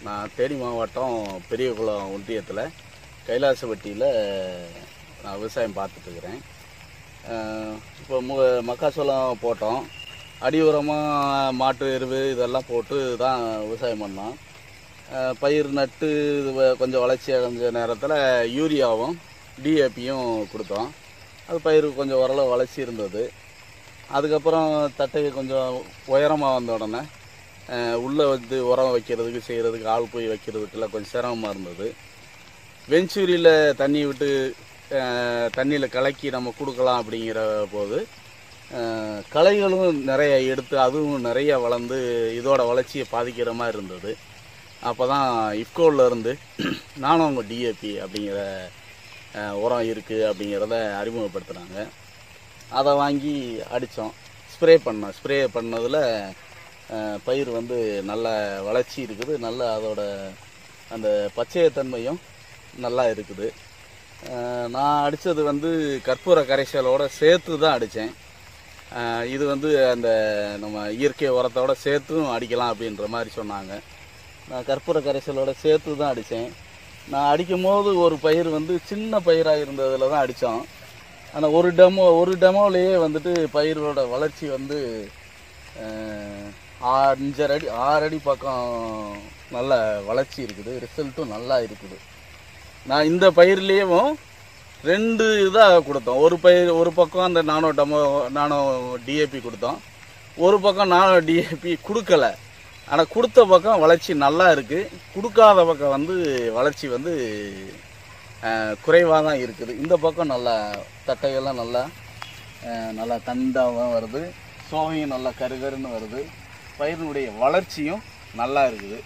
நான் தேனி மாவட்டம் பெரியகுளம் ஒன்றியத்தில் கைலாசப்பட்டியில் நான் விவசாயம் பார்த்துட்ருக்குறேன். இப்போ மக்காச்சோளம் போட்டோம். அடி உரமாக மாட்டு எருவு இதெல்லாம் போட்டு தான் விவசாயம் பண்ணோம். பயிர் நட்டு கொஞ்சம் வளர்ச்சி அடைஞ்ச நேரத்தில் யூரியாவும் டிஏபியும் கொடுத்தோம். அது பயிர் கொஞ்சம் ஓரளவு வளர்ச்சி இருந்தது. அதுக்கப்புறம் தட்டை கொஞ்சம் உயரமாக வந்த உடனே உள்ளே வந்து உரம் வைக்கிறதுக்கு செய்கிறதுக்கு ஆள் போய் வைக்கிறதுக்கெல்லாம் கொஞ்சம் சிரமமாக இருந்தது. வெஞ்சூரியில் தண்ணி விட்டு தண்ணியில் கலக்கி நம்ம கொடுக்கலாம் அப்படிங்கிற போது களைகளும் நிறைய எடுத்து அதுவும் நிறைய வளர்ந்து இதோட வளர்ச்சியை பாதிக்கிற மாதிரி இருந்தது. அப்போ தான் இஃப்கோவிலேருந்து நானும் அவங்க டிஏபி அப்படிங்கிற உரம் இருக்குது அப்படிங்கிறத அறிமுகப்படுத்துனாங்க. அதை வாங்கி அடித்தோம், ஸ்ப்ரே பண்ணதில் பயிர் வந்து நல்ல வளர்ச்சி இருக்குது. நல்ல அதோட அந்த பச்சையத்தன்மையும் நல்லா இருக்குது. நான் அடித்தது வந்து கற்பூர கரைசலோடு சேர்த்து தான் அடித்தேன். இது வந்து அந்த நம்ம இயற்கை உரத்தோடு சேர்த்தும் அடிக்கலாம் அப்படின்ற மாதிரி சொன்னாங்க. நான் கற்பூர கரைசலோடு சேர்த்து தான் அடித்தேன். நான் அடிக்கும் போது ஒரு பயிர் வந்து சின்ன பயிராக இருந்ததில் தான் அடித்தோம். ஆனால் ஒரு டெமோலேயே வந்துட்டு பயிரோட வளர்ச்சி வந்து 6 அடி பக்கம் நல்ல வளர்ச்சி இருக்குது. ரிசல்ட்டும் நல்லா இருக்குது. நான் இந்த பயிர்லேயும் 2 இதாக கொடுத்தோம். ஒரு பக்கம் அந்த நானோ டிஏபி கொடுத்தோம். ஒரு பக்கம் நானோ டிஏபி கொடுக்கல. ஆனால் கொடுத்த பக்கம் வளர்ச்சி நல்லா இருக்குது. கொடுக்காத பக்கம் வந்து வளர்ச்சி வந்து குறைவாக தான் இருக்குது. இந்த பக்கம் நல்லா தட்டைகள்லாம் நல்லா தண்டாகவும் வருது, சோவையும் நல்லா கருகருன்னு வருது. பயிரினுடைய வளர்ச்சியும் நல்லா இருக்குது.